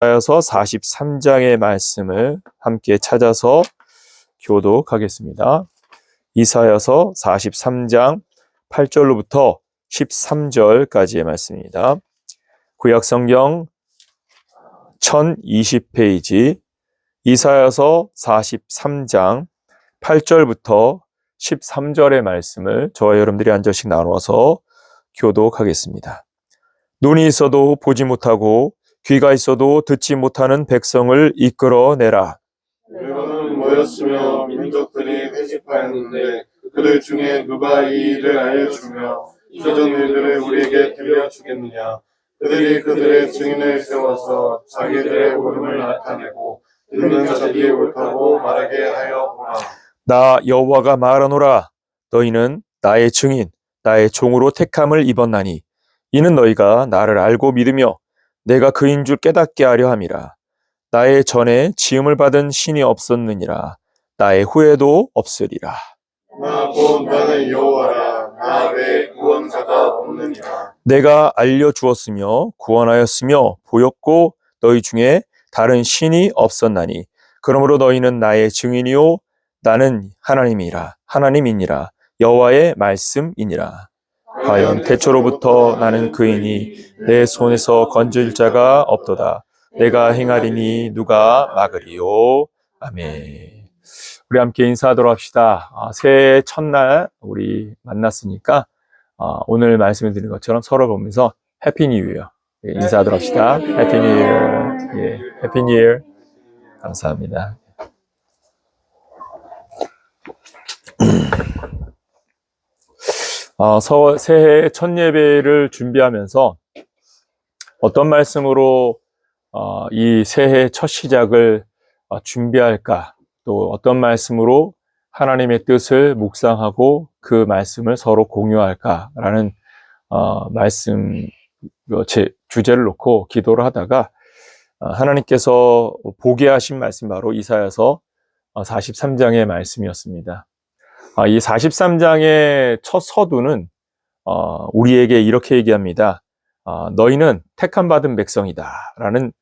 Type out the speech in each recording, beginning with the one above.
이사야서 43장의 말씀을 함께 찾아서 교독하겠습니다. 이사야서 43장 8절로부터 13절까지의 말씀입니다. 구약성경 1020페이지 이사야서 43장 8절부터 13절의 말씀을 저와 여러분들이 한 절씩 나누어서 교독하겠습니다. 눈이 있어도 보지 못하고 귀가 있어도 듣지 못하는 백성을 이끌어내라. 여러분은 모였으며 민족들이 회집하였는데 그들 중에 누가 이 일을 알려주며 이전 일들을 우리에게 들려주겠느냐. 그들이 그들의 증인을 세워서 자기들의 옳음을 나타내고 듣는 자들이 옳다고 말하게 하여 보라. 나 여호와가 말하노라. 너희는 나의 증인, 나의 종으로 택함을 입었나니 이는 너희가 나를 알고 믿으며 내가 그인 줄 깨닫게 하려 함이라. 나의 전에 지음을 받은 신이 없었느니라. 나의 후에도 없으리라. 나 곧 나는 여호와라. 나 외에 구원자가 없느니라. 내가 알려주었으며 구원하였으며 보였고 너희 중에 다른 신이 없었나니 그러므로 너희는 나의 증인이요 나는 하나님이니라. 여호와의 말씀이니라. 과연 태초로부터 나는 그이니 내 손에서 건질 자가 없도다. 내가 행하리니 누가 막으리요. 아멘. 우리 함께 인사하도록 합시다. 새해 첫날 우리 만났으니까 오늘 말씀을 드린 것처럼 서로 보면서 해피 뉴 이어 인사하도록 합시다. 해피 뉴 이어. 예, 해피 뉴 이어. 감사합니다. 새해 첫 예배를 준비하면서 어떤 말씀으로 이 새해 첫 시작을 준비할까, 또 어떤 말씀으로 하나님의 뜻을 묵상하고 그 말씀을 서로 공유할까라는 말씀 주제를 놓고 기도를 하다가 하나님께서 보게 하신 말씀 바로 이사야서 43장의 말씀이었습니다. 이 43장의 첫 서두는 우리에게 이렇게 얘기합니다. 너희는 택함받은 백성이다 라는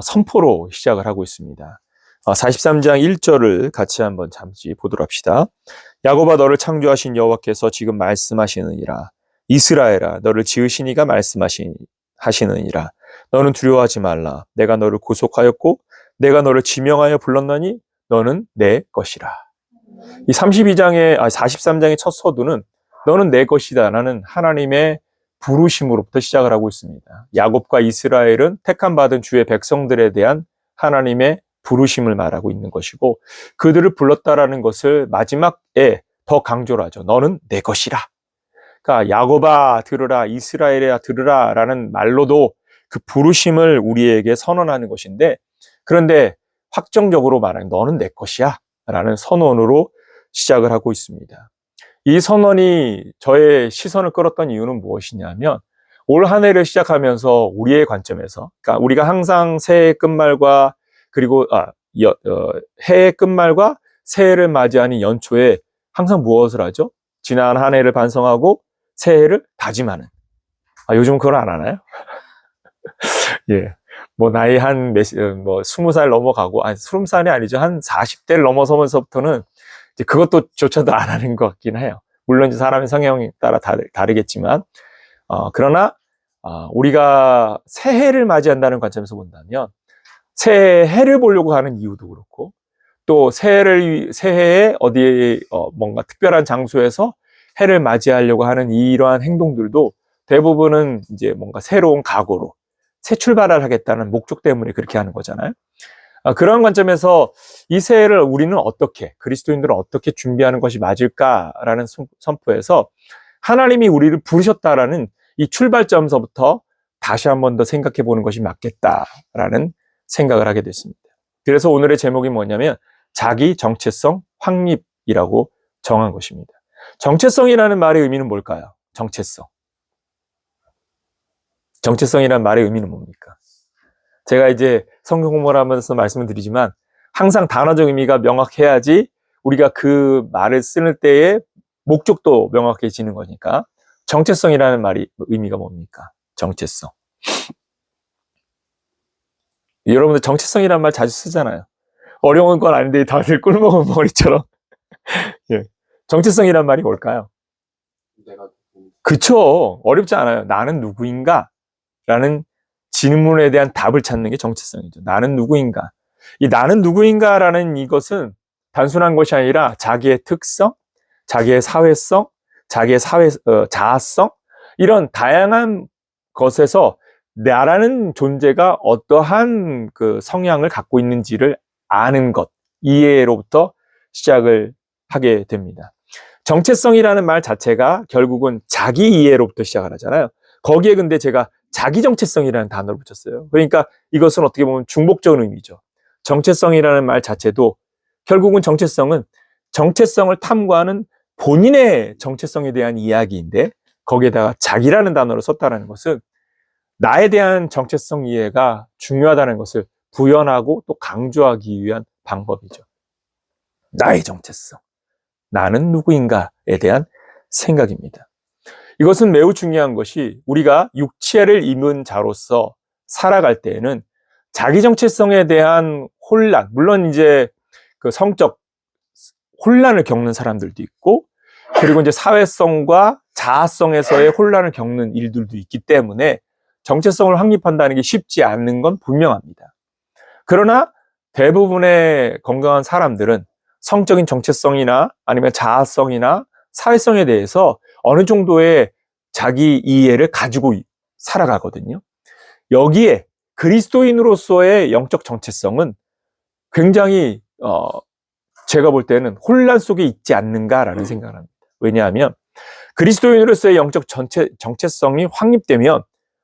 선포로 시작을 하고 있습니다. 43장 1절을 같이 한번 잠시 보도록 합시다. 야곱아 너를 창조하신 여호와께서 지금 말씀하시느니라. 이스라엘아 너를 지으신 이가 말씀하시느니라. 너는 두려워하지 말라. 내가 너를 구속하였고 내가 너를 지명하여 불렀나니 너는 내 것이라. 이 43장의 첫 서두는 너는 내 것이다 라는 하나님의 부르심으로부터 시작을 하고 있습니다. 야곱과 이스라엘은 택함받은 주의 백성들에 대한 하나님의 부르심을 말하고 있는 것이고 그들을 불렀다라는 것을 마지막에 더 강조를 하죠. 너는 내 것이라. 그러니까 야곱아 들으라, 이스라엘아 들으라 라는 말로도 그 부르심을 우리에게 선언하는 것인데, 그런데 확정적으로 말하는 너는 내 것이야 라는 선언으로 시작을 하고 있습니다. 이 선언이 저의 시선을 끌었던 이유는 무엇이냐면 올 한 해를 시작하면서 우리의 관점에서, 그러니까 우리가 항상 새해 끝말과 그리고 해의 끝말과 새해를 맞이하는 연초에 항상 무엇을 하죠? 지난 한 해를 반성하고 새해를 다짐하는. 요즘 그걸 안 하나요? 예. 뭐 나이 한 20살 넘어가고 20살이 아니죠. 한 40대를 넘어서면서부터는 이제 그것도 조차도 안 하는 것 같긴 해요. 물론 이제 사람의 성향에 따라 다르겠지만 그러나 우리가 새해를 맞이한다는 관점에서 본다면 새해를 보려고 하는 이유도 그렇고 또 새해에 어디에 뭔가 특별한 장소에서 해를 맞이하려고 하는 이러한 행동들도 대부분은 이제 뭔가 새로운 각오로 새 출발을 하겠다는 목적 때문에 그렇게 하는 거잖아요. 그런 관점에서 이 새해를 우리는 그리스도인들은 어떻게 준비하는 것이 맞을까라는 선포에서 하나님이 우리를 부르셨다라는 이 출발점서부터 다시 한 번 더 생각해 보는 것이 맞겠다라는 생각을 하게 됐습니다. 그래서 오늘의 제목이 뭐냐면 자기 정체성 확립이라고 정한 것입니다. 정체성이라는 말의 의미는 뭘까요? 정체성이라는 말의 의미는 뭡니까? 제가 이제 성경 공부를 하면서 말씀을 드리지만 항상 단어적 의미가 명확해야지 우리가 그 말을 쓸 때의 목적도 명확해지는 거니까 정체성이라는 말이 의미가 뭡니까? 정체성. 여러분들 정체성이란 말 자주 쓰잖아요. 어려운 건 아닌데 다들 꿀먹은 머리처럼. 예. 정체성이란 말이 뭘까요? 내가 그쵸. 어렵지 않아요. 나는 누구인가? 라는 질문에 대한 답을 찾는 게 정체성이죠. 나는 누구인가? 이 나는 누구인가라는 이것은 단순한 것이 아니라 자기의 특성, 자기의 사회성, 자기의 자아성, 이런 다양한 것에서 나라는 존재가 어떠한 그 성향을 갖고 있는지를 아는 것, 이해로부터 시작을 하게 됩니다. 정체성이라는 말 자체가 결국은 자기 이해로부터 시작을 하잖아요. 거기에 근데 제가 자기 정체성이라는 단어를 붙였어요. 그러니까 이것은 어떻게 보면 중복적인 의미죠. 정체성이라는 말 자체도 결국은 정체성을 탐구하는 본인의 정체성에 대한 이야기인데 거기에다가 자기라는 단어를 썼다는 것은 나에 대한 정체성 이해가 중요하다는 것을 부연하고 또 강조하기 위한 방법이죠. 나의 정체성. 나는 누구인가에 대한 생각입니다. 이것은 매우 중요한 것이 우리가 육체를 입은 자로서 살아갈 때에는 자기 정체성에 대한 혼란, 물론 이제 그 성적 혼란을 겪는 사람들도 있고, 그리고 이제 사회성과 자아성에서의 혼란을 겪는 일들도 있기 때문에 정체성을 확립한다는 게 쉽지 않는 건 분명합니다. 그러나 대부분의 건강한 사람들은 성적인 정체성이나 아니면 자아성이나 사회성에 대해서 어느 정도의 자기 이해를 가지고 살아가거든요. 여기에 그리스도인으로서의 영적 정체성은 굉장히 제가 볼 때는 혼란 속에 있지 않는가라는 생각을 합니다. 왜냐하면 그리스도인으로서의 영적 정체성이 확립되면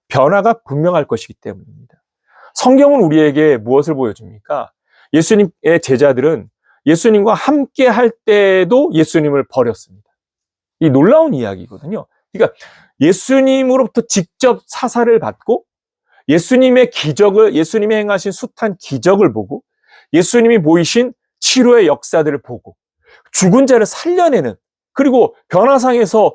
변화가 분명할 것이기 때문입니다. 성경은 우리에게 무엇을 보여줍니까? 예수님의 제자들은 예수님과 함께 할 때도 예수님을 버렸습니다. 이 놀라운 이야기거든요. 그러니까 예수님으로부터 직접 사사를 받고 예수님의 예수님이 행하신 숱한 기적을 보고 예수님이 보이신 치료의 역사들을 보고 죽은 자를 살려내는, 그리고 변화상에서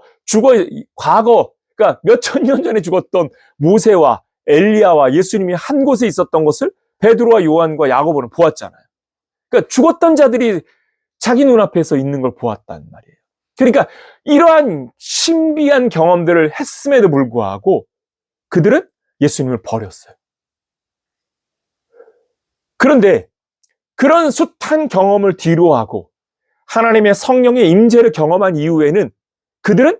과거, 그러니까 몇천 년 전에 죽었던 모세와 엘리야와 예수님이 한 곳에 있었던 것을 베드로와 요한과 야고보는 보았잖아요. 그러니까 죽었던 자들이 자기 눈앞에서 있는 걸 보았단 말이에요. 그러니까 이러한 신비한 경험들을 했음에도 불구하고 그들은 예수님을 버렸어요. 그런데 그런 숱한 경험을 뒤로하고 하나님의 성령의 임재를 경험한 이후에는 그들은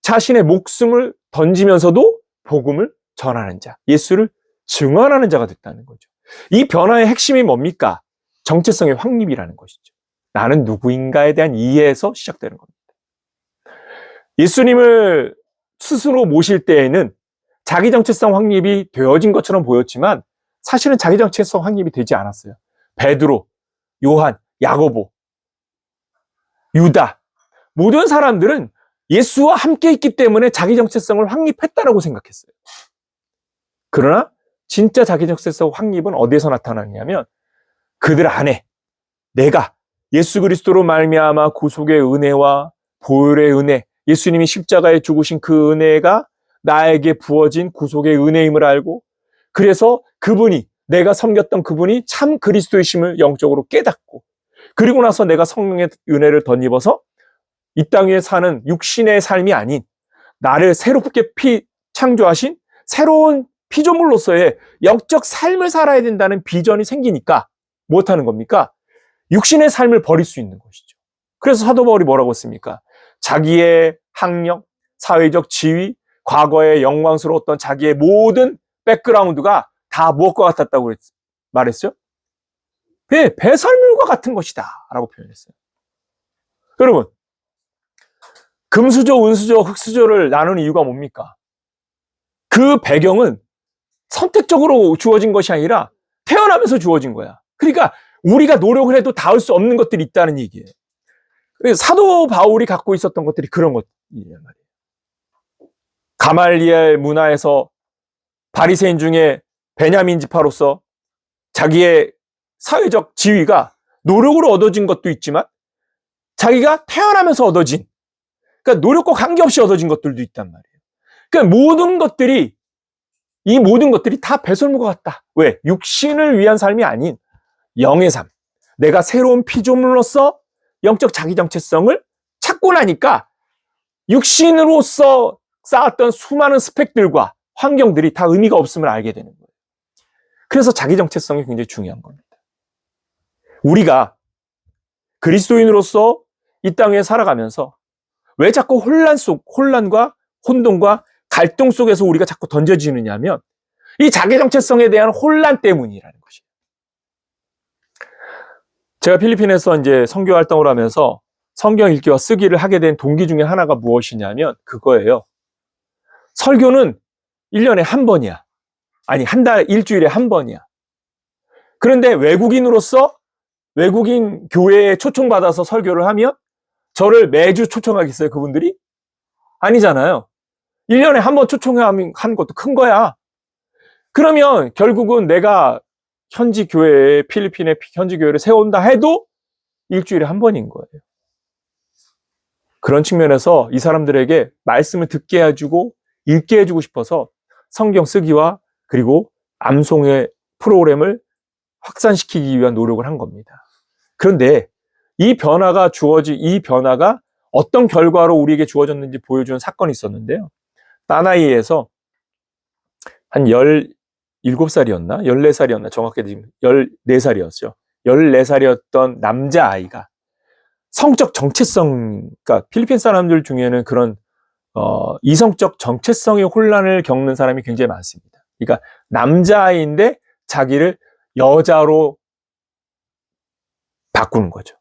자신의 목숨을 던지면서도 복음을 전하는 자, 예수를 증언하는 자가 됐다는 거죠. 이 변화의 핵심이 뭡니까? 정체성의 확립이라는 것이죠. 나는 누구인가에 대한 이해에서 시작되는 겁니다. 예수님을 스스로 모실 때에는 자기 정체성 확립이 되어진 것처럼 보였지만 사실은 자기 정체성 확립이 되지 않았어요. 베드로, 요한, 야고보, 유다, 모든 사람들은 예수와 함께 있기 때문에 자기 정체성을 확립했다라고 생각했어요. 그러나 진짜 자기 정체성 확립은 어디에서 나타났냐면 그들 안에 내가 예수 그리스도로 말미암아 구속의 은혜와 보혈의 은혜, 예수님이 십자가에 죽으신 그 은혜가 나에게 부어진 구속의 은혜임을 알고, 그래서 내가 섬겼던 그분이 참 그리스도이심을 영적으로 깨닫고, 그리고 나서 내가 성령의 은혜를 덧입어서 이 땅 위에 사는 육신의 삶이 아닌 나를 새롭게 창조하신 새로운 피조물로서의 영적 삶을 살아야 된다는 비전이 생기니까 못하는 겁니까? 육신의 삶을 버릴 수 있는 것이죠. 그래서 사도 바울이 뭐라고 했습니까? 자기의 학력, 사회적 지위, 과거의 영광스러웠던 자기의 모든 백그라운드가 다 무엇과 같았다고 말했어요? 배설물과 같은 것이다 라고 표현했어요. 여러분, 금수저, 은수저, 흙수저를 나누는 이유가 뭡니까? 그 배경은 선택적으로 주어진 것이 아니라 태어나면서 주어진 거야. 그러니까 우리가 노력을 해도 닿을 수 없는 것들이 있다는 얘기예요. 그래서 사도 바울이 갖고 있었던 것들이 그런 것이란 말이에요. 가말리엘 문화에서 바리새인 중에 베냐민 지파로서 자기의 사회적 지위가 노력으로 얻어진 것도 있지만 자기가 태어나면서 얻어진, 그러니까 노력과 관계없이 얻어진 것들도 있단 말이에요. 그러니까 모든 것들이 이 모든 것들이 다 배설물과 같다. 왜? 육신을 위한 삶이 아닌 영의 삶. 내가 새로운 피조물로서 영적 자기 정체성을 찾고 나니까 육신으로서 쌓았던 수많은 스펙들과 환경들이 다 의미가 없음을 알게 되는 거예요. 그래서 자기 정체성이 굉장히 중요한 겁니다. 우리가 그리스도인으로서 이 땅에 살아가면서 왜 자꾸 혼란과 혼동과 갈등 속에서 우리가 자꾸 던져지느냐 하면 이 자기 정체성에 대한 혼란 때문이라는 것이에요. 제가 필리핀에서 이제 선교 활동을 하면서 성경 읽기와 쓰기를 하게 된 동기 중에 하나가 무엇이냐면 그거예요. 설교는 1년에 한 번이야. 아니, 일주일에 한 번이야. 그런데 외국인으로서 외국인 교회에 초청받아서 설교를 하면 저를 매주 초청하겠어요, 그분들이? 아니잖아요. 1년에 한 번 초청하는 것도 큰 거야. 그러면 결국은 내가 필리핀의 현지 교회를 세운다 해도 일주일에 한 번인 거예요. 그런 측면에서 이 사람들에게 말씀을 듣게 해주고 읽게 해주고 싶어서 성경 쓰기와 그리고 암송의 프로그램을 확산시키기 위한 노력을 한 겁니다. 그런데 이 변화가 어떤 결과로 우리에게 주어졌는지 보여주는 사건이 있었는데요. 따나이에서 한 17살이었나? 14살이었나? 정확히 14살이었죠. 14살이었던 남자아이가 성적 정체성, 그러니까 필리핀 사람들 중에는 그런 이성적 정체성의 혼란을 겪는 사람이 굉장히 많습니다. 그러니까 남자아이인데 자기를 여자로 바꾸는 거죠.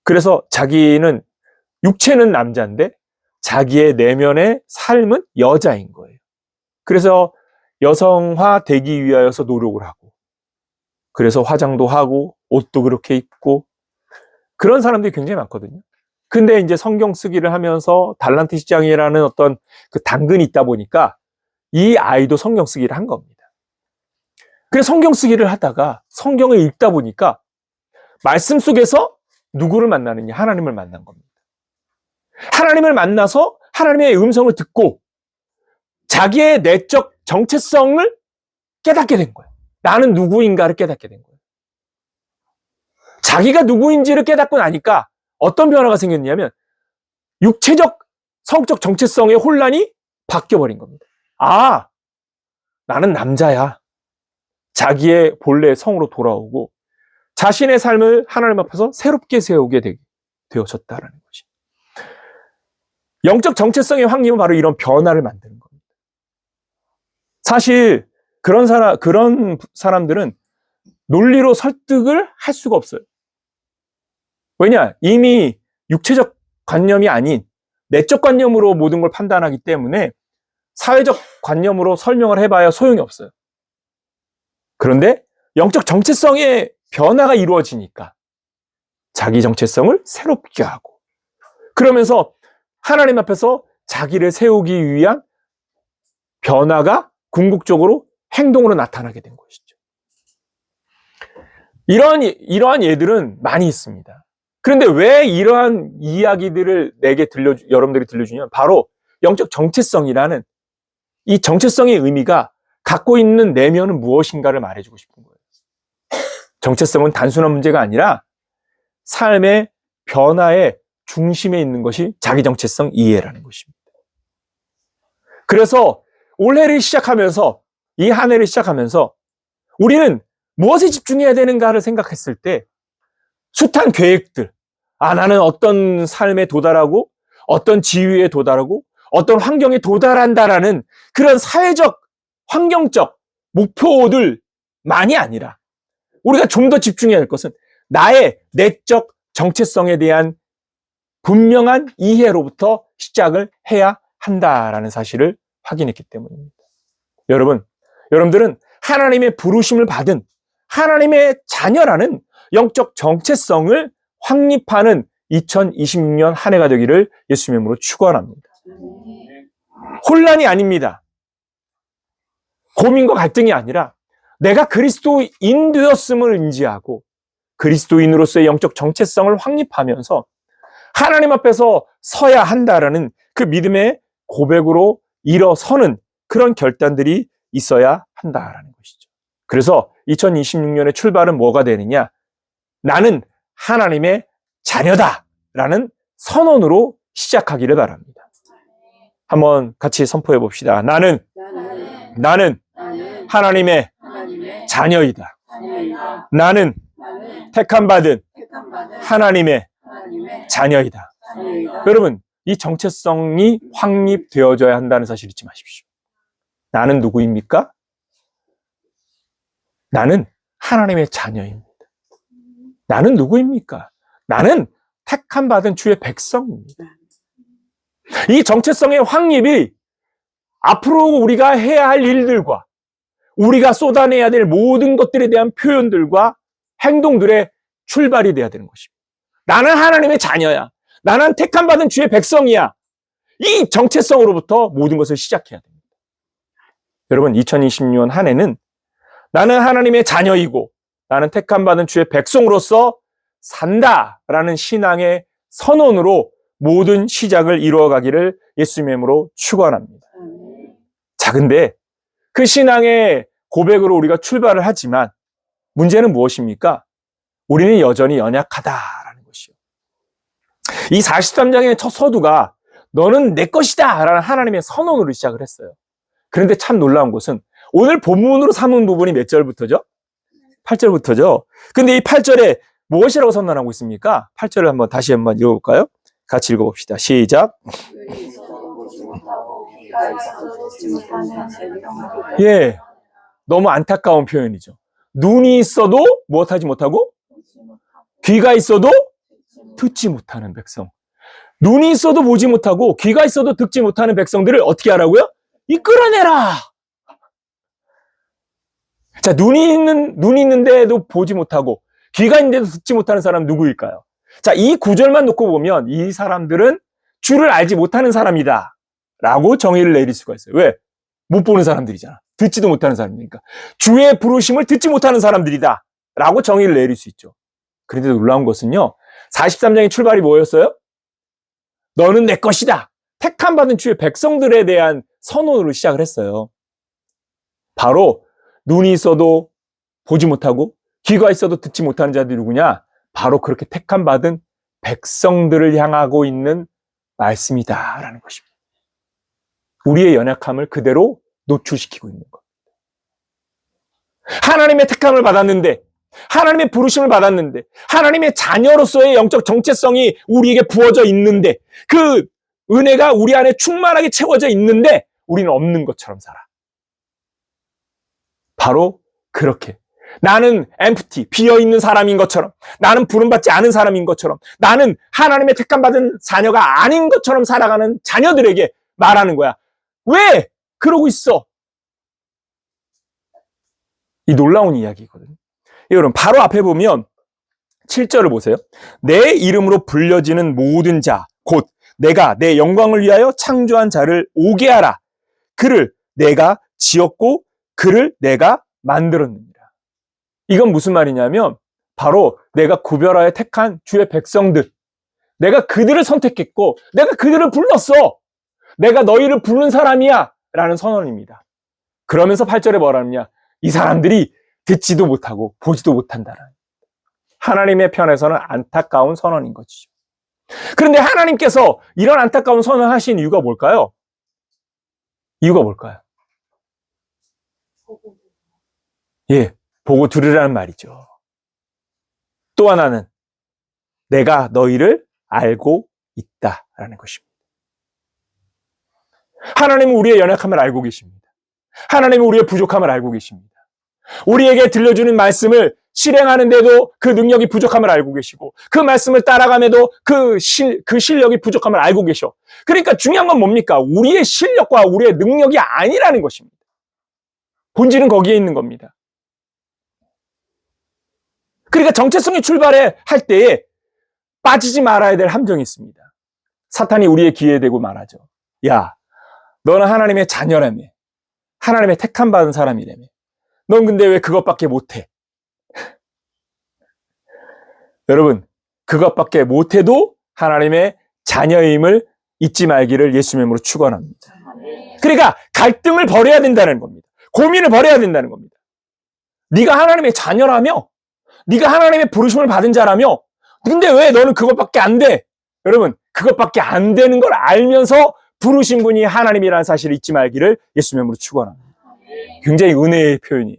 그래서 자기는 육체는 남자인데 자기의 내면의 삶은 여자인 거예요. 그래서 여성화 되기 위하여서 노력을 하고, 그래서 화장도 하고 옷도 그렇게 입고 그런 사람들이 굉장히 많거든요. 근데 이제 성경 쓰기를 하면서 달란트 시장이라는 어떤 그 당근이 있다 보니까 이 아이도 성경 쓰기를 한 겁니다. 그래서 성경 쓰기를 하다가 성경을 읽다 보니까 말씀 속에서 누구를 만나느냐? 하나님을 만난 겁니다. 하나님을 만나서 하나님의 음성을 듣고 자기의 내적 정체성을 깨닫게 된 거예요. 나는 누구인가를 깨닫게 된 거예요. 자기가 누구인지를 깨닫고 나니까 어떤 변화가 생겼냐면 육체적, 성적 정체성의 혼란이 바뀌어버린 겁니다. 아, 나는 남자야. 자기의 본래의 성으로 돌아오고 자신의 삶을 하나님 앞에서 새롭게 세우게 되어졌다라는 것이. 영적 정체성의 확립은 바로 이런 변화를 만드는 겁니다. 사실 그런 사람들은 논리로 설득을 할 수가 없어요. 왜냐? 이미 육체적 관념이 아닌 내적 관념으로 모든 걸 판단하기 때문에 사회적 관념으로 설명을 해봐야 소용이 없어요. 그런데 영적 정체성의 변화가 이루어지니까 자기 정체성을 새롭게 하고 그러면서 하나님 앞에서 자기를 세우기 위한 변화가 궁극적으로 행동으로 나타나게 된 것이죠. 이러한 예들은 많이 있습니다. 그런데 왜 이러한 이야기들을 여러분들이 들려주냐면 바로 영적 정체성이라는 이 정체성의 의미가 갖고 있는 내면은 무엇인가를 말해주고 싶은 거예요. 정체성은 단순한 문제가 아니라 삶의 변화의 중심에 있는 것이 자기 정체성 이해라는 것입니다. 그래서 올해를 시작하면서 이 한 해를 시작하면서 우리는 무엇에 집중해야 되는가를 생각했을 때 숱한 계획들, 나는 어떤 삶에 도달하고 어떤 지위에 도달하고 어떤 환경에 도달한다라는 그런 사회적, 환경적 목표들만이 아니라 우리가 좀 더 집중해야 할 것은 나의 내적 정체성에 대한 분명한 이해로부터 시작을 해야 한다라는 사실을 확인했기 때문입니다. 여러분들은 하나님의 부르심을 받은 하나님의 자녀라는 영적 정체성을 확립하는 2026년 한 해가 되기를 예수님의 이름으로 축원합니다. 혼란이 아닙니다. 고민과 갈등이 아니라 내가 그리스도인 되었음을 인지하고 그리스도인으로서의 영적 정체성을 확립하면서 하나님 앞에서 서야 한다라는 그 믿음의 고백으로 일어서는 그런 결단들이 있어야 한다라는 것이죠. 그래서 2026년의 출발은 뭐가 되느냐? 나는 하나님의 자녀다라는 선언으로 시작하기를 바랍니다. 한번 같이 선포해 봅시다. 나는 하나님의 자녀이다. 나는 택함받은 하나님의 자녀이다. 여러분, 이 정체성이 확립되어져야 한다는 사실 잊지 마십시오. 나는 누구입니까? 나는 하나님의 자녀입니다. 나는 누구입니까? 나는 택함받은 주의 백성입니다. 이 정체성의 확립이 앞으로 우리가 해야 할 일들과 우리가 쏟아내야 될 모든 것들에 대한 표현들과 행동들의 출발이 돼야 되는 것입니다. 나는 하나님의 자녀야. 나는 택함받은 주의 백성이야. 이 정체성으로부터 모든 것을 시작해야 됩니다. 여러분, 2026년 한 해는 나는 하나님의 자녀이고 나는 택함받은 주의 백성으로서 산다라는 신앙의 선언으로 모든 시작을 이루어가기를 예수님의 이름으로 축원합니다. 자, 근데 그 신앙의 고백으로 우리가 출발을 하지만 문제는 무엇입니까? 우리는 여전히 연약하다라는 것이요. 이 43장의 첫 서두가 너는 내 것이다 라는 하나님의 선언으로 시작을 했어요. 그런데 참 놀라운 것은 오늘 본문으로 삼은 부분이 몇 절부터죠? 8절부터죠. 근데 이 8절에 무엇이라고 선언하고 있습니까? 8절을 한번 다시 한번 읽어볼까요? 같이 읽어봅시다. 시작. 예, 너무 안타까운 표현이죠. 눈이 있어도 무엇하지 못하고 귀가 있어도 듣지 못하는 백성. 눈이 있어도 보지 못하고 귀가 있어도 듣지 못하는 백성들을 어떻게 하라고요? 이끌어내라. 자, 눈이 있는데도 보지 못하고 귀가 있는데도 듣지 못하는 사람 누구일까요? 자, 이 구절만 놓고 보면 이 사람들은 주를 알지 못하는 사람이다 라고 정의를 내릴 수가 있어요. 왜? 못 보는 사람들이잖아. 듣지도 못하는 사람이니까. 주의 부르심을 듣지 못하는 사람들이다 라고 정의를 내릴 수 있죠. 그런데 놀라운 것은요, 43장의 출발이 뭐였어요? 너는 내 것이다. 택함받은 주의 백성들에 대한 선언으로 시작을 했어요. 바로 눈이 있어도 보지 못하고 귀가 있어도 듣지 못하는 자들이 누구냐? 바로 그렇게 택함받은 백성들을 향하고 있는 말씀이다라는 것입니다. 우리의 연약함을 그대로 노출시키고 있는 것. 하나님의 택함을 받았는데, 하나님의 부르심을 받았는데, 하나님의 자녀로서의 영적 정체성이 우리에게 부어져 있는데, 그 은혜가 우리 안에 충만하게 채워져 있는데 우리는 없는 것처럼 살아. 바로 그렇게 나는 empty, 비어있는 사람인 것처럼, 나는 부름받지 않은 사람인 것처럼, 나는 하나님의 택함받은 자녀가 아닌 것처럼 살아가는 자녀들에게 말하는 거야. 왜 그러고 있어? 이 놀라운 이야기거든요. 여러분, 바로 앞에 보면 7절을 보세요. 내 이름으로 불려지는 모든 자, 곧 내가 내 영광을 위하여 창조한 자를 오게 하라. 그를 내가 지었고 그를 내가 만들었느니라. 이건 무슨 말이냐면 바로 내가 구별하여 택한 주의 백성들, 내가 그들을 선택했고 내가 그들을 불렀어. 내가 너희를 부른 사람이야 라는 선언입니다. 그러면서 8절에 뭐라 하느냐? 이 사람들이 듣지도 못하고 보지도 못한다라는, 하나님의 편에서는 안타까운 선언인 것이죠. 그런데 하나님께서 이런 안타까운 선언을 하신 이유가 뭘까요? 이유가 뭘까요? 예, 보고 들으라는 말이죠. 또 하나는 내가 너희를 알고 있다라는 것입니다. 하나님은 우리의 연약함을 알고 계십니다. 하나님은 우리의 부족함을 알고 계십니다. 우리에게 들려주는 말씀을 실행하는데도 그 능력이 부족함을 알고 계시고, 그 말씀을 따라가면도 그 실력이 부족함을 알고 계셔. 그러니까 중요한 건 뭡니까? 우리의 실력과 우리의 능력이 아니라는 것입니다. 본질은 거기에 있는 겁니다. 그러니까 정체성이 출발할 때에 빠지지 말아야 될 함정이 있습니다. 사탄이 우리의 귀에 대고 말하죠. 야, 너는 하나님의 자녀라며. 하나님의 택함받은 사람이라며. 넌 근데 왜 그것밖에 못해? 여러분, 그것밖에 못해도 하나님의 자녀임을 잊지 말기를 예수님의 이름으로 축원합니다. 그러니까 갈등을 벌여야 된다는 겁니다. 고민을 벌여야 된다는 겁니다. 네가 하나님의 자녀라며, 네가 하나님의 부르심을 받은 자라며, 근데 왜 너는 그것밖에 안 돼? 여러분, 그것밖에 안 되는 걸 알면서 부르신 분이 하나님이라는 사실을 잊지 말기를 예수 이름으로 축원합니다. 굉장히 은혜의 표현이에요.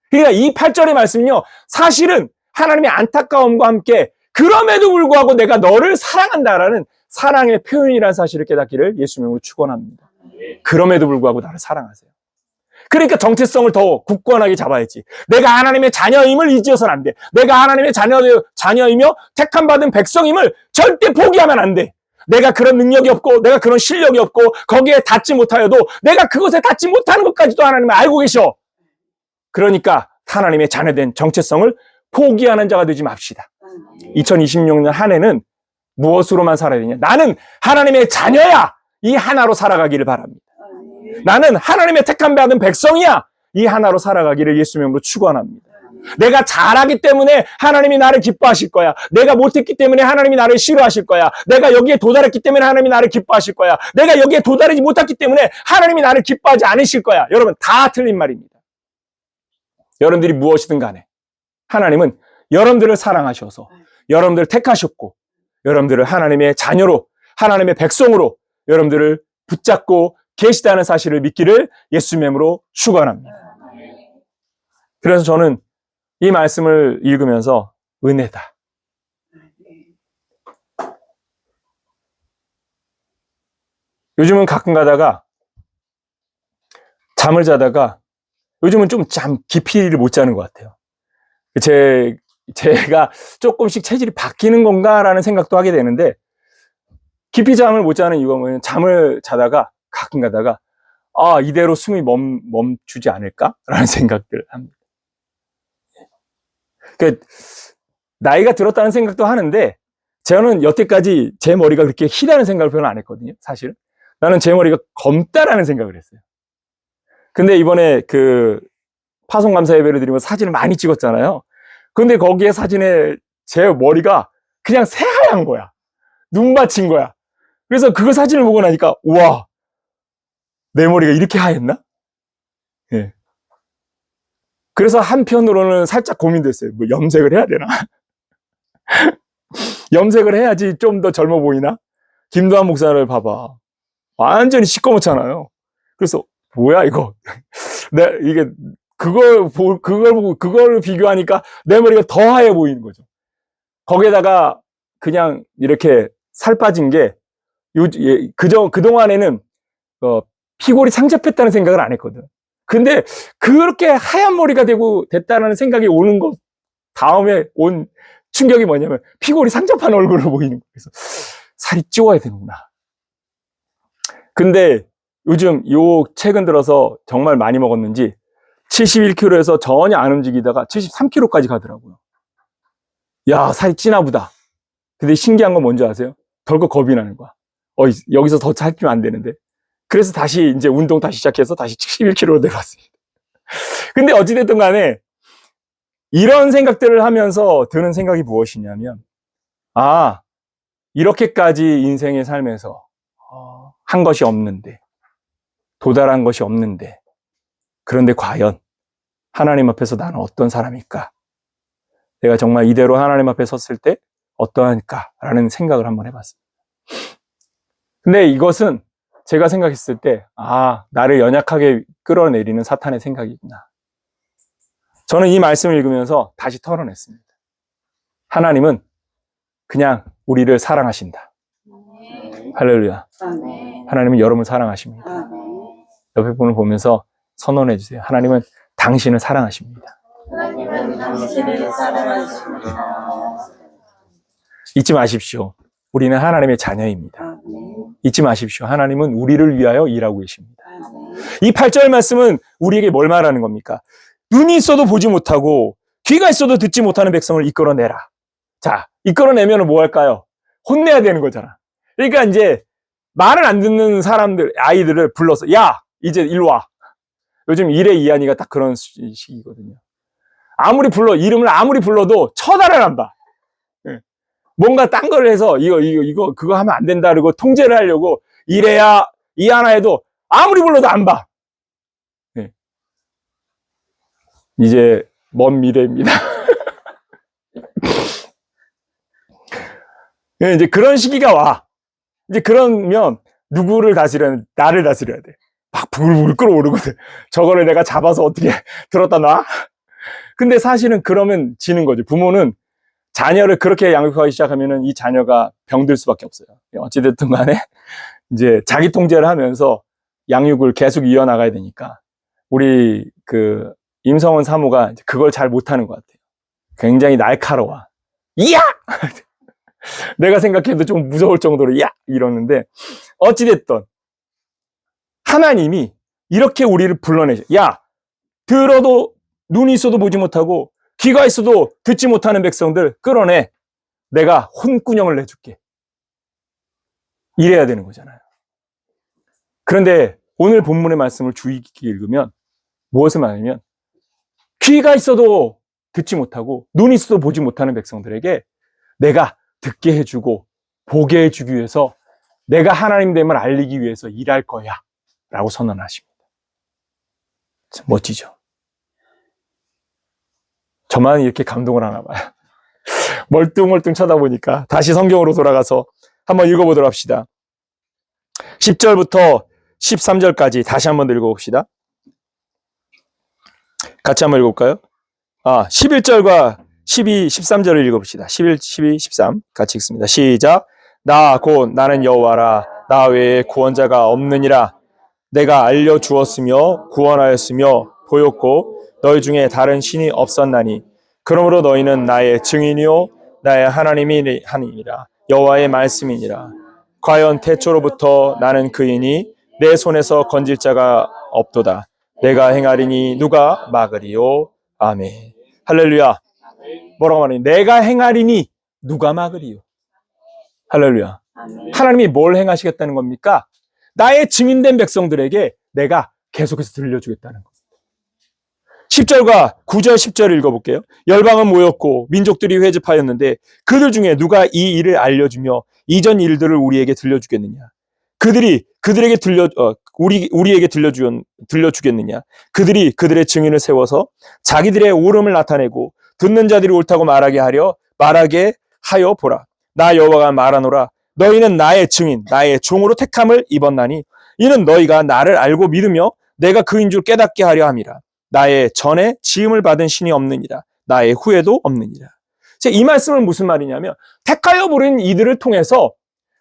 그러니까 이 8절의 말씀은요, 사실은 하나님의 안타까움과 함께 그럼에도 불구하고 내가 너를 사랑한다라는 사랑의 표현이라는 사실을 깨닫기를 예수 이름으로 축원합니다. 그럼에도 불구하고 나를 사랑하세요. 그러니까 정체성을 더 굳건하게 잡아야지. 내가 하나님의 자녀임을 잊어서는 안 돼. 내가 하나님의 자녀이며 택함받은 백성임을 절대 포기하면 안 돼. 내가 그런 능력이 없고 내가 그런 실력이 없고 거기에 닿지 못하여도 내가 그것에 닿지 못하는 것까지도 하나님은 알고 계셔. 그러니까 하나님의 자녀된 정체성을 포기하는 자가 되지 맙시다. 2026년 한 해는 무엇으로만 살아야 되냐? 나는 하나님의 자녀야. 이 하나로 살아가기를 바랍니다. 나는 하나님의 택함 받은 백성이야. 이 하나로 살아가기를 예수 이름으로 축원합니다. 내가 잘하기 때문에 하나님이 나를 기뻐하실 거야. 내가 못했기 때문에 하나님이 나를 싫어하실 거야. 내가 여기에 도달했기 때문에 하나님이 나를 기뻐하실 거야. 내가 여기에 도달하지 못했기 때문에 하나님이 나를 기뻐하지 않으실 거야. 여러분, 다 틀린 말입니다. 여러분들이 무엇이든 간에 하나님은 여러분들을 사랑하셔서 여러분들을 택하셨고 여러분들을 하나님의 자녀로, 하나님의 백성으로 여러분들을 붙잡고 계시다는 사실을 믿기를 예수 이름으로 축원합니다. 그래서 저는 이 말씀을 읽으면서 은혜다. 요즘은 가끔 가다가 잠을 자다가 요즘은 좀 잠 깊이를 못 자는 것 같아요. 제가 조금씩 체질이 바뀌는 건가라는 생각도 하게 되는데 깊이 잠을 못 자는 이유가 뭐냐면 잠을 자다가 가끔 가다가 이대로 숨이 멈추지 않을까라는 생각들을 합니다. 그러니까 나이가 들었다는 생각도 하는데 저는 여태까지 제 머리가 그렇게 희다는 생각을 별로 안 했거든요. 사실은 나는 제 머리가 검다라는 생각을 했어요. 근데 이번에 그 파송감사 예배를 드리면서 사진을 많이 찍었잖아요. 근데 거기에 사진에 제 머리가 그냥 새하얀 거야. 눈받친 거야. 그래서 그 사진을 보고 나니까 우와, 내 머리가 이렇게 하였나? 예. 그래서 한편으로는 살짝 고민됐어요. 뭐 염색을 해야 되나? 염색을 해야지 좀 더 젊어 보이나? 김도환 목사를 봐봐. 완전히 시꺼멓잖아요. 그래서 뭐야 이거? 이게 그걸 보고 그걸 비교하니까 내 머리가 더 하얘 보이는 거죠. 거기에다가 그냥 이렇게 살 빠진 게 그동안에는 피골이 상접했다는 생각을 안 했거든. 근데 그렇게 하얀 머리가 됐다는 생각이 오는 것 다음에 온 충격이 뭐냐면 피골이 상접한 얼굴로 보이는 거예요. 그래서 살이 찌워야 되는구나. 근데 요즘 최근 들어서 정말 많이 먹었는지 71kg에서 전혀 안 움직이다가 73kg까지 가더라고요. 야, 살이 찌나 보다. 근데 신기한 건 뭔지 아세요? 덜컥 겁이 나는 거야. 여기서 더 살찌면 안 되는데. 그래서 다시 이제 운동 다시 시작해서 다시 71kg로 내려왔습니다. 근데 어찌됐든 간에 이런 생각들을 하면서 드는 생각이 무엇이냐면 이렇게까지 인생의 삶에서 한 것이 없는데 도달한 것이 없는데 그런데 과연 하나님 앞에서 나는 어떤 사람일까? 내가 정말 이대로 하나님 앞에 섰을 때 어떠할까라는 생각을 한번 해봤습니다. 근데 이것은 제가 생각했을 때 나를 연약하게 끌어내리는 사탄의 생각이구나. 저는 이 말씀을 읽으면서 다시 털어냈습니다. 하나님은 그냥 우리를 사랑하신다. 할렐루야. 하나님은 여러분을 사랑하십니다. 옆에 분을 보면서 선언해 주세요. 하나님은 당신을 사랑하십니다. 하나님은 당신을 사랑하십니다. 잊지 마십시오. 우리는 하나님의 자녀입니다. 잊지 마십시오. 하나님은 우리를 위하여 일하고 계십니다. 이 8절 말씀은 우리에게 뭘 말하는 겁니까? 눈이 있어도 보지 못하고 귀가 있어도 듣지 못하는 백성을 이끌어내라. 자, 이끌어내면 뭐 할까요? 혼내야 되는 거잖아. 그러니까 이제 말을 안 듣는 아이들을 불러서 야, 이제 일로 와. 요즘 일의 이한이가 딱 그런 시기거든요. 이름을 아무리 불러도 쳐다를 안 봐. 뭔가 딴 걸 해서 그거 하면 안 된다 그러고 통제를 하려고 이래야 이하나 해도 아무리 불러도 안 봐. 이제 먼 미래입니다. 이제 그런 시기가 와. 이제 그러면 누구를 다스려야 돼? 나를 다스려야 돼. 막 부글부글 끓어오르거든. 저거를 내가 잡아서 어떻게 들었다 놔? 근데 사실은 그러면 지는 거지. 부모는 자녀를 그렇게 양육하기 시작하면은 이 자녀가 병들 수밖에 없어요. 어찌됐든 간에 이제 자기 통제를 하면서 양육을 계속 이어나가야 되니까 우리 그 임성원 사모가 그걸 잘 못하는 것 같아요. 굉장히 날카로워. 이야! 내가 생각해도 좀 무서울 정도로 야! 이러는데 어찌됐든 하나님이 이렇게 우리를 불러내죠. 야! 들어도 눈이 있어도 보지 못하고 귀가 있어도 듣지 못하는 백성들 끌어내. 내가 혼꾸녕을 내줄게. 이래야 되는 거잖아요. 그런데 오늘 본문의 말씀을 주의 깊게 읽으면 무엇을 말하냐면 귀가 있어도 듣지 못하고 눈이 있어도 보지 못하는 백성들에게 내가 듣게 해주고 보게 해주기 위해서 내가 하나님 됨을 알리기 위해서 일할 거야 라고 선언하십니다. 참 멋지죠? 저만 이렇게 감동을 하나 봐요. 멀뚱멀뚱 쳐다보니까 다시 성경으로 돌아가서 한번 읽어보도록 합시다. 10절부터 13절까지 다시 한번 읽어봅시다. 같이 한번 읽어볼까요? 11절과 12, 13절을 읽어봅시다. 11, 12, 13 같이 읽습니다. 시작. 나 곧 나는 여호와라. 나 외에 구원자가 없느니라. 내가 알려주었으며 구원하였으며 보였고 너희 중에 다른 신이 없었나니 그러므로 너희는 나의 증인이요 나의 하나님이니라. 여호와의 말씀이니라. 과연 태초로부터 나는 그이니 내 손에서 건질 자가 없도다. 내가 행하리니 누가 막으리요. 아멘. 할렐루야. 뭐라고 말하니? 내가 행하리니 누가 막으리요. 할렐루야. 아멘. 하나님이 뭘 행하시겠다는 겁니까? 나의 증인된 백성들에게 내가 계속해서 들려주겠다는 겁니다. 10절과 9절 10절을 읽어볼게요. 열방은 모였고 민족들이 회집하였는데 그들 중에 누가 이 일을 알려주며 이전 일들을 우리에게 들려주겠느냐? 우리에게 들려주겠느냐? 그들이 그들의 증인을 세워서 자기들의 옳음을 나타내고 듣는 자들이 옳다고 말하게 하여 보라. 나 여호와가 말하노라. 너희는 나의 증인, 나의 종으로 택함을 입었나니 이는 너희가 나를 알고 믿으며 내가 그인 줄 깨닫게 하려 함이라. 나의 전에 지음을 받은 신이 없느니라. 나의 후에도 없느니라. 이 말씀은 무슨 말이냐면 택하여 부른 이들을 통해서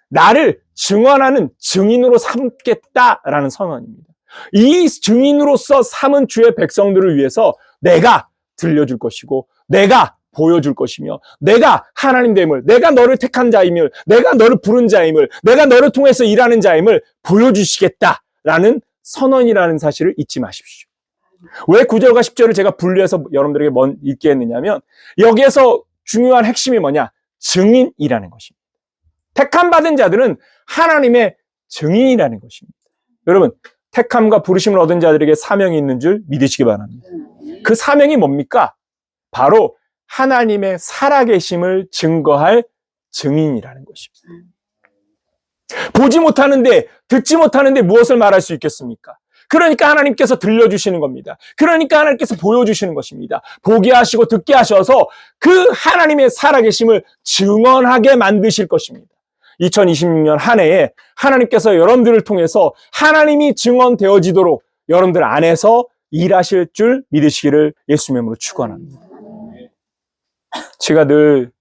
나를 증언하는 증인으로 삼겠다라는 선언입니다. 이 증인으로서 삼은 주의 백성들을 위해서 내가 들려줄 것이고 내가 보여줄 것이며 내가 하나님 됨을, 내가 너를 택한 자임을, 내가 너를 부른 자임을, 내가 너를 통해서 일하는 자임을 보여주시겠다라는 선언이라는 사실을 잊지 마십시오. 왜 9절과 10절을 제가 분류해서 여러분들에게 읽게 했느냐면 여기에서 중요한 핵심이 뭐냐? 증인이라는 것입니다. 택함 받은 자들은 하나님의 증인이라는 것입니다. 여러분, 택함과 부르심을 얻은 자들에게 사명이 있는 줄 믿으시기 바랍니다. 그 사명이 뭡니까? 바로 하나님의 살아계심을 증거할 증인이라는 것입니다. 보지 못하는데, 듣지 못하는데 무엇을 말할 수 있겠습니까? 그러니까 하나님께서 들려주시는 겁니다. 그러니까 하나님께서 보여주시는 것입니다. 보게 하시고 듣게 하셔서 그 하나님의 살아계심을 증언하게 만드실 것입니다. 2026년 한 해에 하나님께서 여러분들을 통해서 하나님이 증언되어지도록 여러분들 안에서 일하실 줄 믿으시기를 예수님의 이름으로 축원합니다. 제가 늘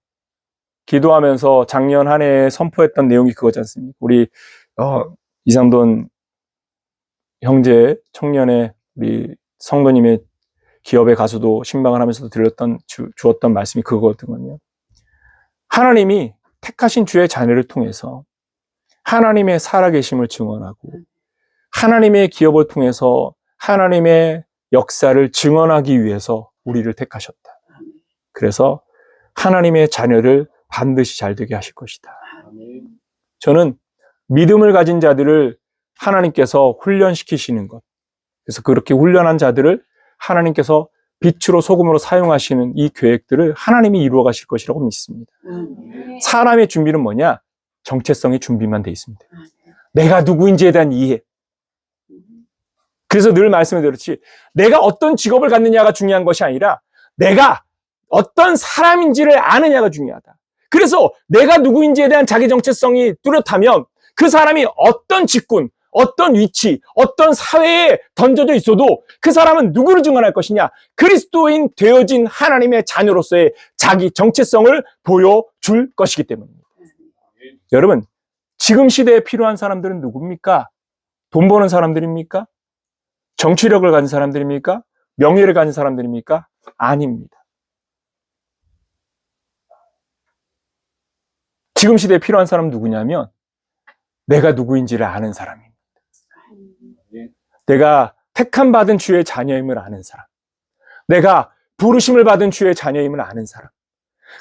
기도하면서 작년 한 해에 선포했던 내용이 그거지 않습니까? 우리 이상돈 형제 청년의 우리 성도님의 기업의 가수도 신방을 하면서도 주었던 말씀이 그거거든요. 하나님이 택하신 주의 자녀를 통해서 하나님의 살아계심을 증언하고 하나님의 기업을 통해서 하나님의 역사를 증언하기 위해서 우리를 택하셨다. 그래서 하나님의 자녀를 반드시 잘되게 하실 것이다. 저는 믿음을 가진 자들을 하나님께서 훈련시키시는 것, 그래서 그렇게 훈련한 자들을 하나님께서 빛으로 소금으로 사용하시는 이 계획들을 하나님이 이루어 가실 것이라고 믿습니다. 사람의 준비는 뭐냐? 정체성의 준비만 돼 있습니다. 내가 누구인지에 대한 이해. 그래서 늘 말씀드렸지, 내가 어떤 직업을 갖느냐가 중요한 것이 아니라 내가 어떤 사람인지를 아느냐가 중요하다. 그래서 내가 누구인지에 대한 자기 정체성이 뚜렷하면 그 사람이 어떤 직군, 어떤 위치, 어떤 사회에 던져져 있어도 그 사람은 누구를 증언할 것이냐? 그리스도인 되어진 하나님의 자녀로서의 자기 정체성을 보여줄 것이기 때문입니다. 여러분, 지금 시대에 필요한 사람들은 누굽니까? 돈 버는 사람들입니까? 정치력을 가진 사람들입니까? 명예를 가진 사람들입니까? 아닙니다. 지금 시대에 필요한 사람은 누구냐면 내가 누구인지를 아는 사람입니다. 내가 택함 받은 주의 자녀임을 아는 사람. 내가 부르심을 받은 주의 자녀임을 아는 사람.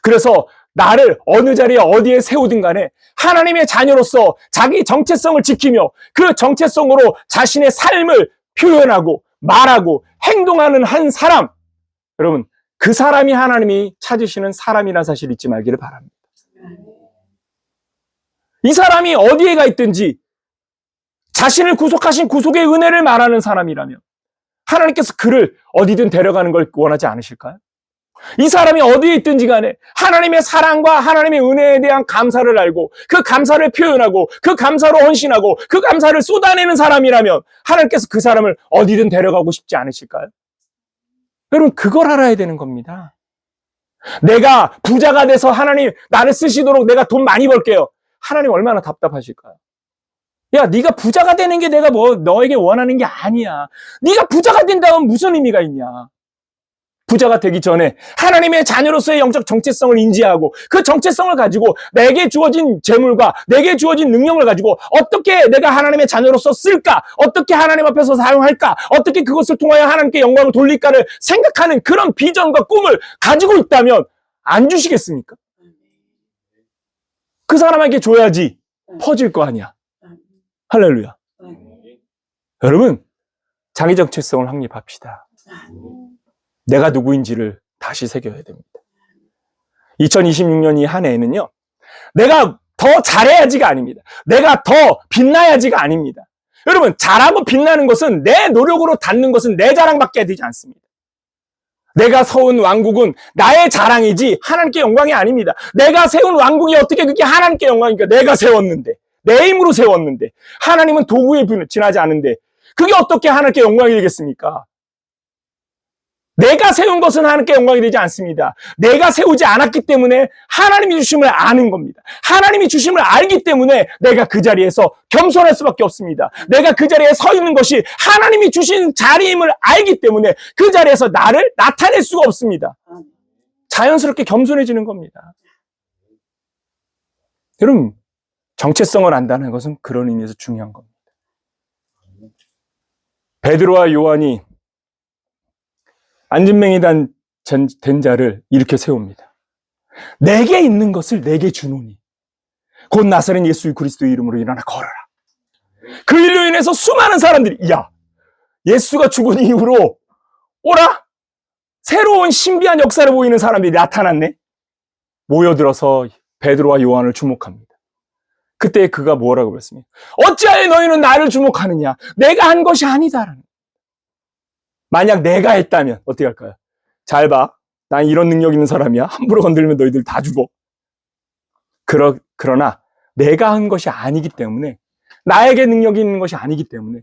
그래서 나를 어느 자리에 어디에 세우든 간에 하나님의 자녀로서 자기 정체성을 지키며 그 정체성으로 자신의 삶을 표현하고 말하고 행동하는 한 사람. 여러분, 그 사람이 하나님이 찾으시는 사람이라는 사실을 잊지 말기를 바랍니다. 이 사람이 어디에 가 있든지 자신을 구속하신 구속의 은혜를 말하는 사람이라면 하나님께서 그를 어디든 데려가는 걸 원하지 않으실까요? 이 사람이 어디에 있든지 간에 하나님의 사랑과 하나님의 은혜에 대한 감사를 알고 그 감사를 표현하고 그 감사로 헌신하고 그 감사를 쏟아내는 사람이라면 하나님께서 그 사람을 어디든 데려가고 싶지 않으실까요? 여러분, 그걸 알아야 되는 겁니다. 내가 부자가 돼서 하나님 나를 쓰시도록 내가 돈 많이 벌게요. 하나님 얼마나 답답하실까요? 야, 네가 부자가 되는 게 내가 뭐 너에게 원하는 게 아니야. 네가 부자가 된다면 무슨 의미가 있냐? 부자가 되기 전에 하나님의 자녀로서의 영적 정체성을 인지하고 그 정체성을 가지고 내게 주어진 재물과 내게 주어진 능력을 가지고 어떻게 내가 하나님의 자녀로서 쓸까? 어떻게 하나님 앞에서 사용할까? 어떻게 그것을 통하여 하나님께 영광을 돌릴까를 생각하는 그런 비전과 꿈을 가지고 있다면 안 주시겠습니까? 그 사람에게 줘야지 퍼질 거 아니야. 할렐루야. 여러분, 자기 정체성을 확립합시다. 내가 누구인지를 다시 새겨야 됩니다. 2026년 이 한 해에는요, 내가 더 잘해야지가 아닙니다. 내가 더 빛나야지가 아닙니다. 여러분, 잘하고 빛나는 것은 내 노력으로 닿는 것은 내 자랑밖에 되지 않습니다. 내가 세운 왕국은 나의 자랑이지 하나님께 영광이 아닙니다. 내가 세운 왕국이 어떻게 그게 하나님께 영광입니까? 내가 세웠는데, 내 힘으로 세웠는데, 하나님은 도구에 지나지 않은데 그게 어떻게 하나님께 영광이 되겠습니까? 내가 세운 것은 하나님께 영광이 되지 않습니다. 내가 세우지 않았기 때문에 하나님이 주심을 아는 겁니다. 하나님이 주심을 알기 때문에 내가 그 자리에서 겸손할 수밖에 없습니다. 내가 그 자리에 서 있는 것이 하나님이 주신 자리임을 알기 때문에 그 자리에서 나를 나타낼 수가 없습니다. 자연스럽게 겸손해지는 겁니다. 여러분, 정체성을 안다는 것은 그런 의미에서 중요한 겁니다. 베드로와 요한이 안진뱅이 된 자를 이렇게 세웁니다. 내게 있는 것을 내게 주노니 곧 나사렛 예수 그리스도의 이름으로 일어나 걸어라. 그 일로 인해서 수많은 사람들이 예수가 죽은 이후로 오라 새로운 신비한 역사를 보이는 사람들이 나타났네. 모여들어서 베드로와 요한을 주목합니다. 그때 그가 뭐라고 그랬습니까? 어찌하여 너희는 나를 주목하느냐? 내가 한 것이 아니다라는. 만약 내가 했다면 어떻게 할까요? 잘 봐. 난 이런 능력 있는 사람이야. 함부로 건들면 너희들 다 죽어. 그러나 내가 한 것이 아니기 때문에, 나에게 능력이 있는 것이 아니기 때문에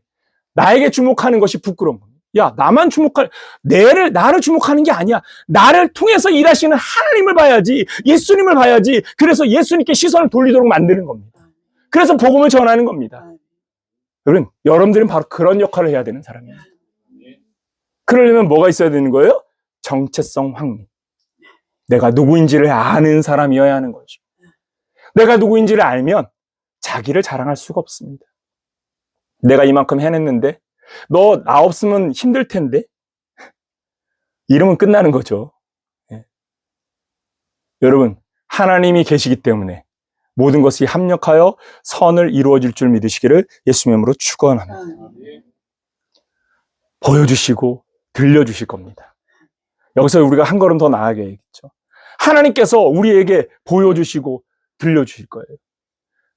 나에게 주목하는 것이 부끄러운 겁니다. 야, 나를 주목하는 게 아니야. 나를 통해서 일하시는 하나님을 봐야지. 예수님을 봐야지. 그래서 예수님께 시선을 돌리도록 만드는 겁니다. 그래서 복음을 전하는 겁니다. 여러분들은 바로 그런 역할을 해야 되는 사람이에요. 그러려면 뭐가 있어야 되는 거예요? 정체성 확립. 내가 누구인지를 아는 사람이어야 하는 거죠. 내가 누구인지를 알면 자기를 자랑할 수가 없습니다. 내가 이만큼 해냈는데 너 나 없으면 힘들 텐데 이러면 끝나는 거죠. 여러분, 하나님이 계시기 때문에 모든 것이 합력하여 선을 이루어질 줄 믿으시기를 예수님의 이름으로 축원합니다. 보여주시고 들려주실 겁니다. 여기서 우리가 한 걸음 더 나아가야겠죠. 하나님께서 우리에게 보여주시고 들려주실 거예요.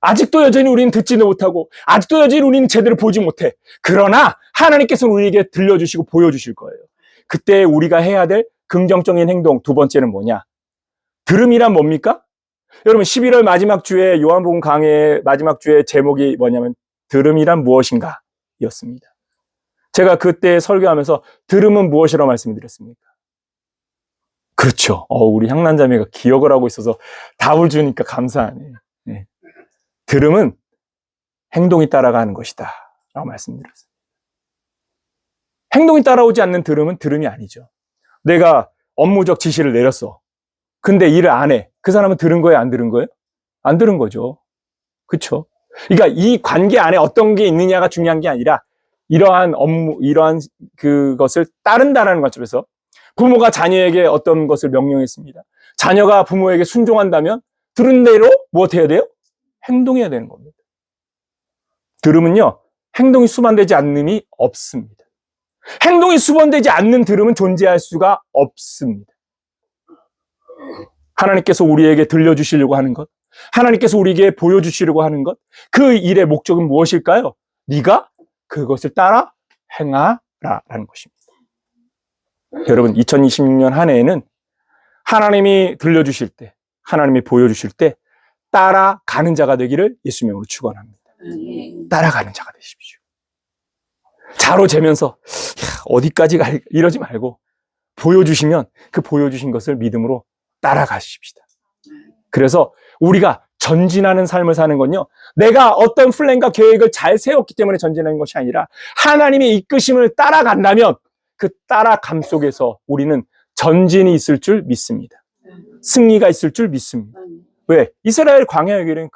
아직도 여전히 우리는 듣지도 못하고 아직도 여전히 우리는 제대로 보지 못해. 그러나 하나님께서는 우리에게 들려주시고 보여주실 거예요. 그때 우리가 해야 될 긍정적인 행동 두 번째는 뭐냐? 들음이란 뭡니까? 여러분 11월 마지막 주에 요한복음 강해의 마지막 주의 제목이 뭐냐면 들음이란 무엇인가 였습니다. 제가 그때 설교하면서 들음은 무엇이라고 말씀드렸습니까? 그렇죠. 우리 향난자매가 기억을 하고 있어서 답을 주니까 감사하네. 네. 들음은 행동이 따라가는 것이다 라고 말씀드렸어요. 행동이 따라오지 않는 들음은 들음이 아니죠. 내가 업무적 지시를 내렸어. 근데 일을 안 해. 그 사람은 들은 거예요? 안 들은 거예요? 안 들은 거죠. 그렇죠? 그러니까 이 관계 안에 어떤 게 있느냐가 중요한 게 아니라 이러한 업무, 이러한 그것을 따른다라는 관점에서 부모가 자녀에게 어떤 것을 명령했습니다. 자녀가 부모에게 순종한다면 들은 대로 무엇해야 돼요? 행동해야 되는 겁니다. 들음은요, 행동이 수반되지 않음이 없습니다. 행동이 수반되지 않는 들음은 존재할 수가 없습니다. 하나님께서 우리에게 들려주시려고 하는 것, 하나님께서 우리에게 보여주시려고 하는 것, 그 일의 목적은 무엇일까요? 네가 그것을 따라 행하라라는 것입니다. 여러분, 2026년 한 해에는 하나님이 들려주실 때, 하나님이 보여주실 때 따라가는 자가 되기를 예수님의 이름으로 축원합니다. 따라가는 자가 되십시오. 자로 재면서 어디까지 가 이러지 말고 보여주시면 그 보여주신 것을 믿음으로 따라가십시다. 그래서 우리가 전진하는 삶을 사는 건요, 내가 어떤 플랜과 계획을 잘 세웠기 때문에 전진하는 것이 아니라 하나님의 이끄심을 따라간다면 그 따라감 속에서 우리는 전진이 있을 줄 믿습니다. 승리가 있을 줄 믿습니다. 왜? 이스라엘 광야 여정은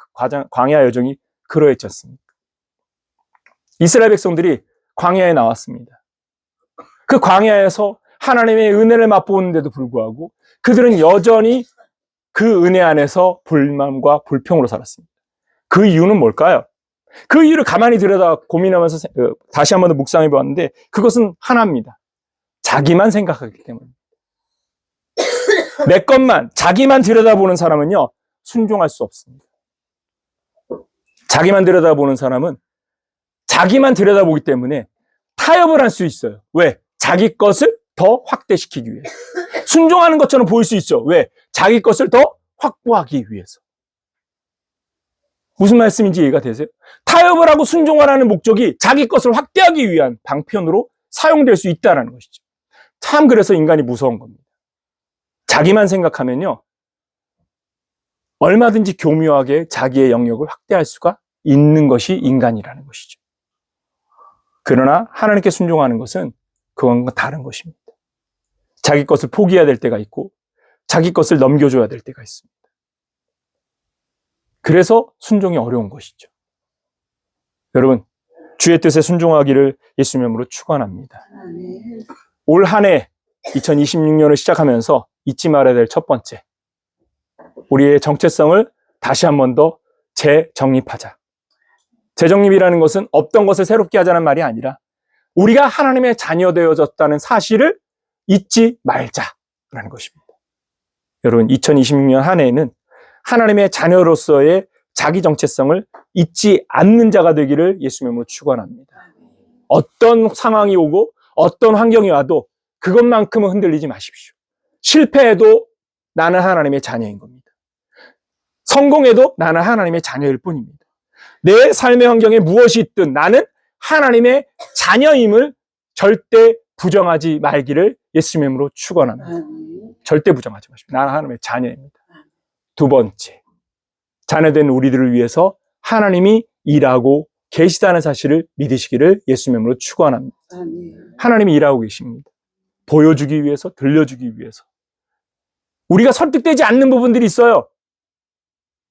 광야 여정이 그러했지 않습니까? 이스라엘 백성들이 광야에 나왔습니다. 그 광야에서 하나님의 은혜를 맛보는데도 불구하고 그들은 여전히 그 은혜 안에서 불만과 불평으로 살았습니다. 그 이유는 뭘까요? 그 이유를 가만히 들여다 고민하면서 다시 한 번 더 묵상해 보았는데 그것은 하나입니다. 자기만 생각하기 때문에. 내 것만, 자기만 들여다보는 사람은요, 순종할 수 없습니다. 자기만 들여다보는 사람은 자기만 들여다보기 때문에 타협을 할 수 있어요. 왜? 자기 것을 더 확대시키기 위해. 순종하는 것처럼 보일 수 있죠. 왜? 자기 것을 더 확보하기 위해서. 무슨 말씀인지 이해가 되세요? 타협을 하고 순종하라는 목적이 자기 것을 확대하기 위한 방편으로 사용될 수 있다는 것이죠. 참 그래서 인간이 무서운 겁니다. 자기만 생각하면요, 얼마든지 교묘하게 자기의 영역을 확대할 수가 있는 것이 인간이라는 것이죠. 그러나 하나님께 순종하는 것은 그것과 다른 것입니다. 자기 것을 포기해야 될 때가 있고 자기 것을 넘겨줘야 될 때가 있습니다. 그래서 순종이 어려운 것이죠. 여러분, 주의 뜻에 순종하기를 예수님의 이름으로 축원합니다. 올 한 해 2026년을 시작하면서 잊지 말아야 될 첫 번째, 우리의 정체성을 다시 한 번 더 재정립하자. 재정립이라는 것은 없던 것을 새롭게 하자는 말이 아니라 우리가 하나님의 자녀 되어졌다는 사실을 잊지 말자라는 것입니다. 여러분, 2026년 한 해에는 하나님의 자녀로서의 자기 정체성을 잊지 않는 자가 되기를 예수님의 이름으로 축원합니다. 어떤 상황이 오고 어떤 환경이 와도 그것만큼은 흔들리지 마십시오. 실패해도 나는 하나님의 자녀인 겁니다. 성공해도 나는 하나님의 자녀일 뿐입니다. 내 삶의 환경에 무엇이 있든 나는 하나님의 자녀임을 절대 부정하지 말기를 예수님의 이름으로 축원합니다. 절대 부정하지 마십시오. 나는 하나님의 자녀입니다. 두 번째, 자녀된 우리들을 위해서 하나님이 일하고 계시다는 사실을 믿으시기를 예수님의 이름으로 축원합니다. 하나님이 일하고 계십니다. 보여주기 위해서, 들려주기 위해서. 우리가 설득되지 않는 부분들이 있어요.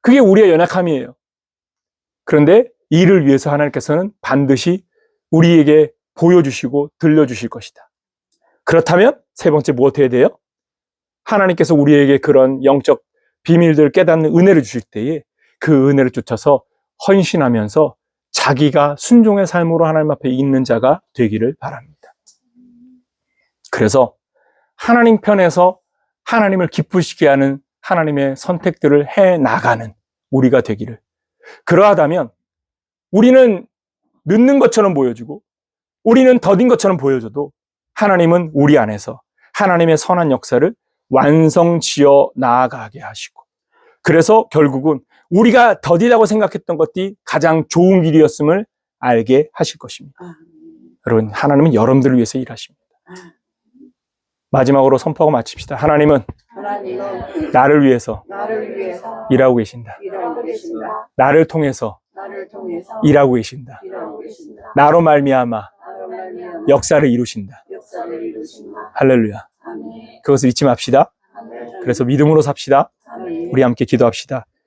그게 우리의 연약함이에요. 그런데 이를 위해서 하나님께서는 반드시 우리에게 보여주시고 들려주실 것이다. 그렇다면 세 번째 무엇 해야 돼요? 하나님께서 우리에게 그런 영적 비밀들을 깨닫는 은혜를 주실 때에 그 은혜를 쫓아서 헌신하면서 자기가 순종의 삶으로 하나님 앞에 있는 자가 되기를 바랍니다. 그래서 하나님 편에서 하나님을 기쁘시게 하는 하나님의 선택들을 해 나가는 우리가 되기를, 그러하다면 우리는 늦는 것처럼 보여주고 우리는 더딘 것처럼 보여줘도 하나님은 우리 안에서 하나님의 선한 역사를 완성지어 나아가게 하시고, 그래서 결국은 우리가 더디다고 생각했던 것이 가장 좋은 길이었음을 알게 하실 것입니다. 여러분, 하나님은 여러분들을 위해서 일하십니다. 마지막으로 선포하고 마칩시다. 하나님은 나를 위해서 일하고 계신다. 나를 통해서 일하고 계신다. 나로 말미암아 역사를 이루신다. 할렐루야. 그것을 잊지 맙시다. 그래서 믿음으로 삽시다. 우리 함께 기도합시다.